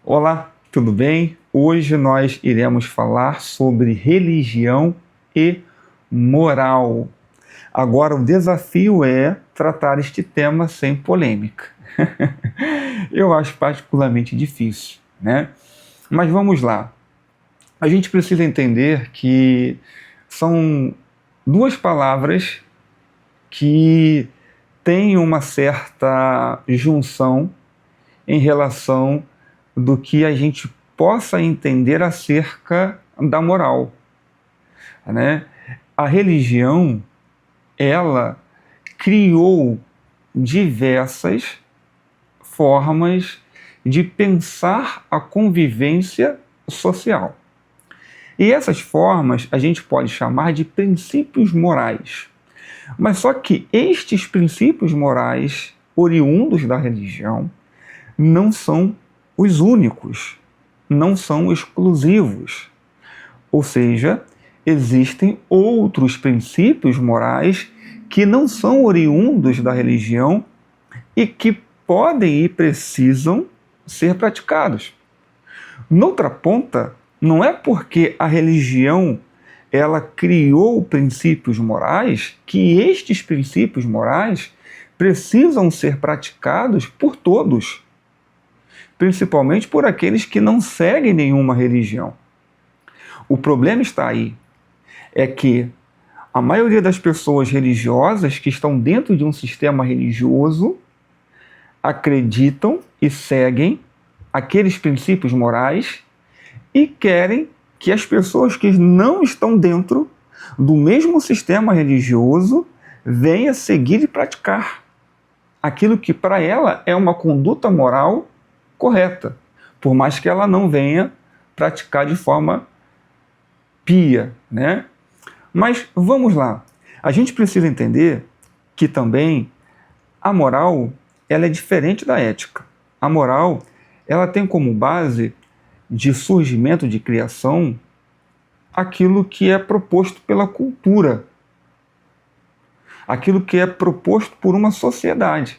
Olá, tudo bem? Hoje nós iremos falar sobre religião e moral. Agora, o desafio é tratar este tema sem polêmica. Eu acho particularmente difícil, né? Mas vamos lá. A gente precisa entender que são duas palavras que têm uma certa junção em relação do que a gente possa entender acerca da moral, né? A religião, ela criou diversas formas de pensar a convivência social. E essas formas a gente pode chamar de princípios morais. Mas só que estes princípios morais, oriundos da religião, não são os únicos, não são exclusivos. Ou seja, existem outros princípios morais que não são oriundos da religião e que podem e precisam ser praticados. Noutra ponta, não é porque a religião ela criou princípios morais que estes princípios morais precisam ser praticados por todos, principalmente por aqueles que não seguem nenhuma religião. O problema está aí, é que a maioria das pessoas religiosas que estão dentro de um sistema religioso acreditam e seguem aqueles princípios morais e querem que as pessoas que não estão dentro do mesmo sistema religioso venham seguir e praticar aquilo que para ela é uma conduta moral correta, por mais que ela não venha praticar de forma pia, né? Mas vamos lá. A gente precisa entender que também a moral, ela é diferente da ética. A moral, ela tem como base de surgimento, de criação, aquilo que é proposto pela cultura, aquilo que é proposto por uma sociedade,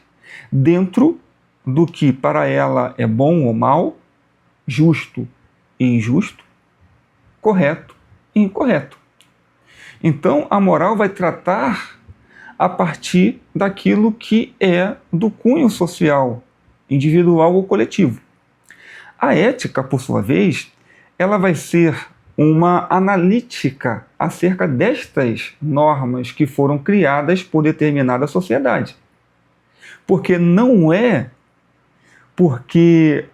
dentro do que para ela é bom ou mal, justo e injusto, correto e incorreto. Então, a moral vai tratar a partir daquilo que é do cunho social, individual ou coletivo. A ética, por sua vez, ela vai ser uma analítica acerca destas normas que foram criadas por determinada sociedade. Porque não é porque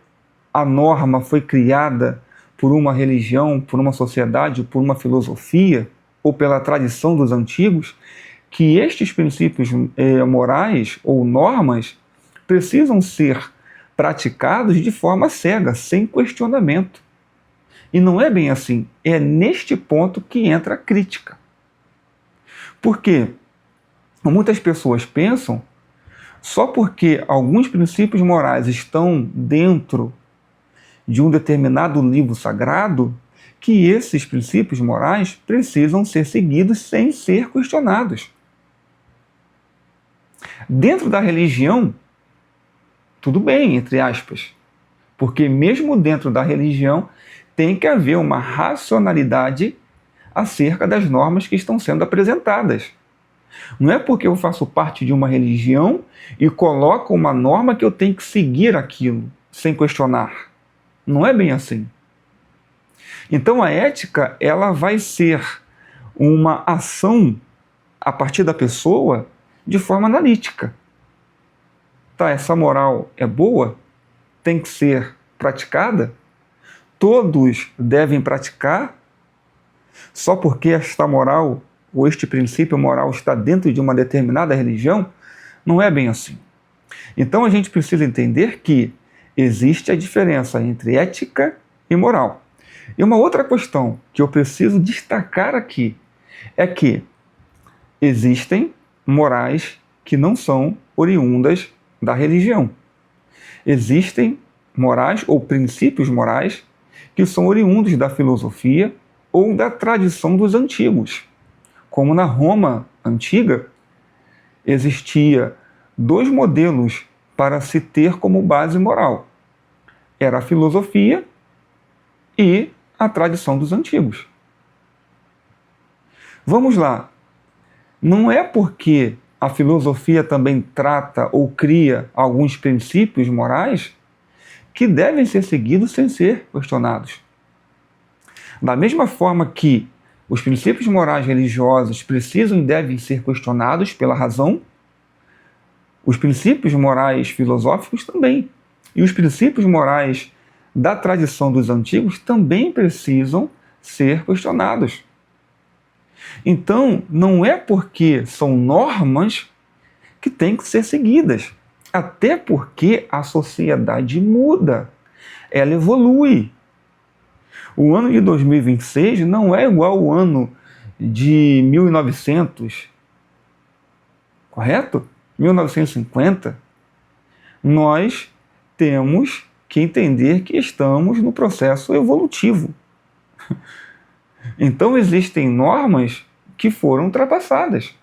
a norma foi criada por uma religião, por uma sociedade, por uma filosofia ou pela tradição dos antigos, que estes princípios morais ou normas precisam ser praticados de forma cega, sem questionamento. E não é bem assim. É neste ponto que entra a crítica. Porque muitas pessoas pensam só porque alguns princípios morais estão dentro de um determinado livro sagrado que esses princípios morais precisam ser seguidos sem ser questionados. Dentro da religião, tudo bem, entre aspas, porque mesmo dentro da religião tem que haver uma racionalidade acerca das normas que estão sendo apresentadas. Não é porque eu faço parte de uma religião e coloco uma norma que eu tenho que seguir aquilo, sem questionar. Não é bem assim. Então a ética, ela vai ser uma ação a partir da pessoa de forma analítica. Tá, essa moral é boa? Tem que ser praticada? Todos devem praticar? Só porque esta moral ou este princípio moral está dentro de uma determinada religião? Não é bem assim. Então a gente precisa entender que existe a diferença entre ética e moral. E uma outra questão que eu preciso destacar aqui é que existem morais que não são oriundas da religião. Existem morais ou princípios morais que são oriundos da filosofia ou da tradição dos antigos. Como na Roma antiga, existia dois modelos para se ter como base moral. era a filosofia e a tradição dos antigos. Vamos lá. Não é porque a filosofia também trata ou cria alguns princípios morais que devem ser seguidos sem ser questionados. Da mesma forma que os princípios morais religiosos precisam e devem ser questionados pela razão, os princípios morais filosóficos também. E os princípios morais da tradição dos antigos também precisam ser questionados. Então, não é porque são normas que têm que ser seguidas. Até porque a sociedade muda, ela evolui. O ano de 2026 não é igual ao ano de 1900, correto? 1950. Nós temos que entender que estamos no processo evolutivo. Então existem normas que foram ultrapassadas.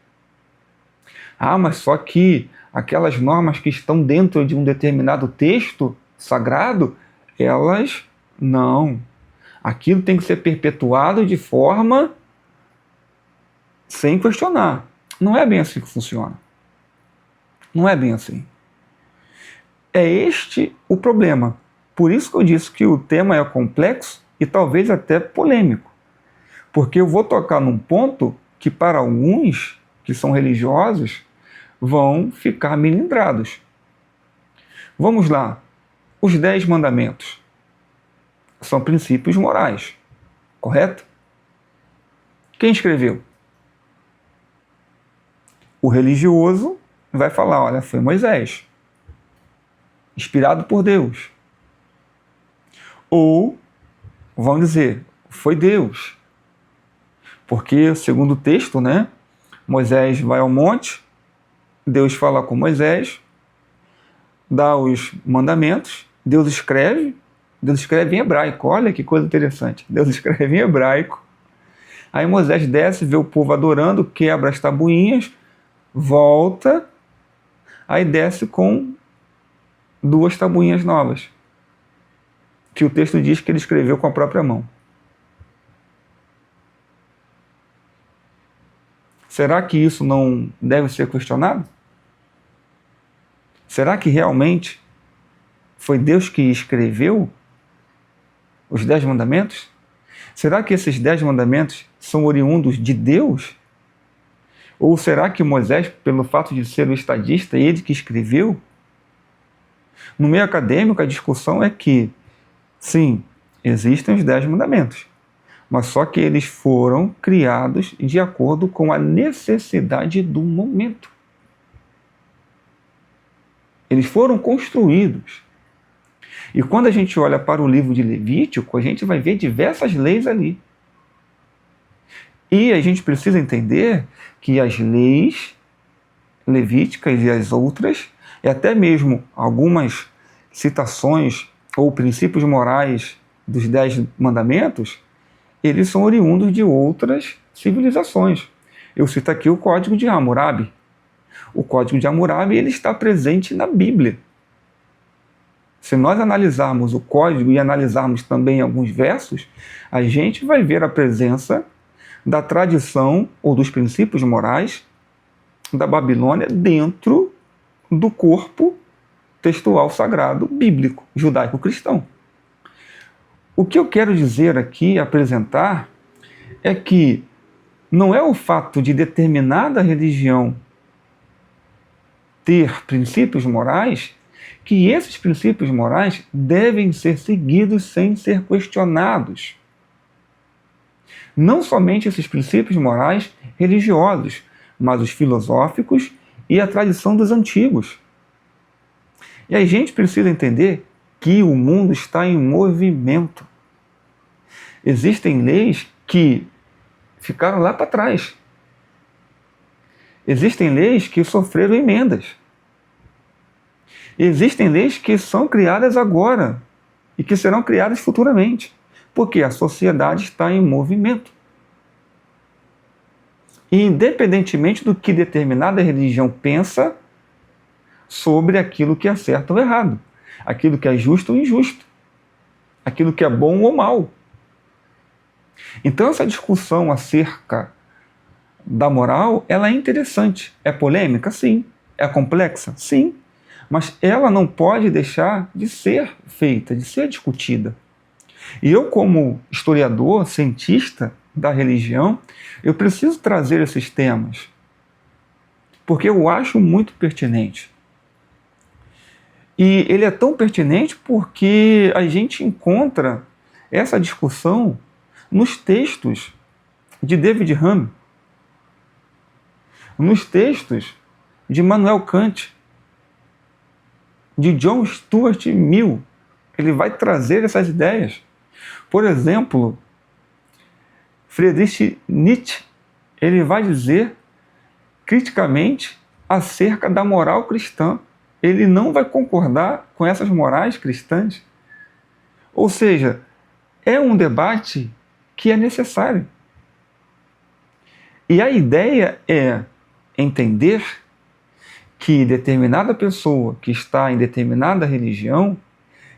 Mas só que aquelas normas que estão dentro de um determinado texto sagrado, elas não. Aquilo tem que ser perpetuado de forma sem questionar. Não é bem assim que funciona. Não é bem assim. É este o problema. Por isso que eu disse que o tema é complexo e talvez até polêmico. Porque eu vou tocar num ponto que para alguns que são religiosos vão ficar melindrados. Vamos lá. Os 10 mandamentos são princípios morais, correto? Quem escreveu? O religioso vai falar, olha, foi Moisés, inspirado por Deus. Ou vão dizer, foi Deus. Porque, segundo o texto, né, Moisés vai ao monte, Deus fala com Moisés, dá os mandamentos, Deus escreve em hebraico. Olha que coisa interessante. Deus escreve em hebraico. Aí Moisés desce, vê o povo adorando, quebra as tabuinhas, volta, aí desce com 2 tabuinhas novas, que o texto diz que ele escreveu com a própria mão. Será que isso não deve ser questionado? Será que realmente foi Deus que escreveu os 10 mandamentos? Será que esses 10 mandamentos são oriundos de Deus? Ou será que Moisés, pelo fato de ser o estadista, ele que escreveu? No meio acadêmico, a discussão é que, sim, existem os 10 mandamentos, mas só que eles foram criados de acordo com a necessidade do momento. Eles foram construídos. E quando a gente olha para o livro de Levítico, a gente vai ver diversas leis ali. E a gente precisa entender que as leis levíticas e as outras, e até mesmo algumas citações ou princípios morais dos 10 mandamentos, eles são oriundos de outras civilizações. Eu cito aqui o Código de Hammurabi. O Código de Hammurabi ele está presente na Bíblia. Se nós analisarmos o código e analisarmos também alguns versos, a gente vai ver a presença da tradição ou dos princípios morais da Babilônia dentro do corpo textual sagrado bíblico, judaico-cristão. O que eu quero dizer aqui, apresentar, é que não é o fato de determinada religião ter princípios morais que esses princípios morais devem ser seguidos sem ser questionados. Não somente esses princípios morais religiosos, mas os filosóficos e a tradição dos antigos. E a gente precisa entender que o mundo está em movimento. Existem leis que ficaram lá para trás. Existem leis que sofreram emendas. Existem leis que são criadas agora e que serão criadas futuramente, porque a sociedade está em movimento. E independentemente do que determinada religião pensa sobre aquilo que é certo ou errado, aquilo que é justo ou injusto, aquilo que é bom ou mal. Então essa discussão acerca da moral, ela é interessante. É polêmica? Sim. É complexa? Sim. Mas ela não pode deixar de ser feita, de ser discutida. E eu, como historiador, cientista da religião, eu preciso trazer esses temas, porque eu acho muito pertinente. E ele é tão pertinente porque a gente encontra essa discussão nos textos de David Hume, nos textos de Immanuel Kant, de John Stuart Mill. Ele vai trazer essas ideias. Por exemplo, Friedrich Nietzsche, ele vai dizer criticamente acerca da moral cristã. Ele não vai concordar com essas morais cristãs. Ou seja, é um debate que é necessário. E a ideia é entender que determinada pessoa que está em determinada religião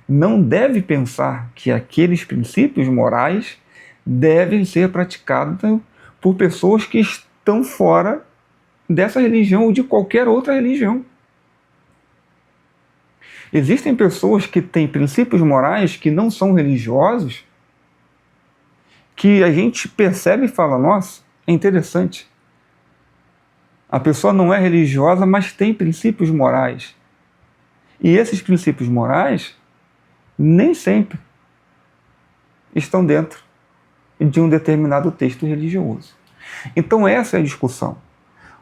não deve pensar que aqueles princípios morais devem ser praticados por pessoas que estão fora dessa religião ou de qualquer outra religião. Existem pessoas que têm princípios morais que não são religiosos, que a gente percebe e fala, nossa, é interessante. A pessoa não é religiosa, mas tem princípios morais. E esses princípios morais nem sempre estão dentro de um determinado texto religioso. Então essa é a discussão.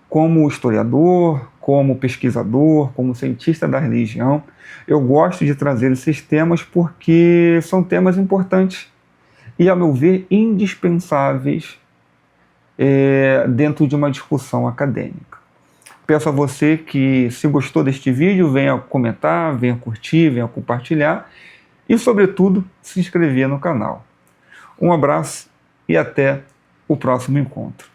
Como historiador, como pesquisador, como cientista da religião, eu gosto de trazer esses temas porque são temas importantes e, a meu ver, indispensáveis dentro de uma discussão acadêmica. Peço a você que, se gostou deste vídeo, venha comentar, venha curtir, venha compartilhar e, sobretudo, se inscrever no canal. Um abraço e até o próximo encontro.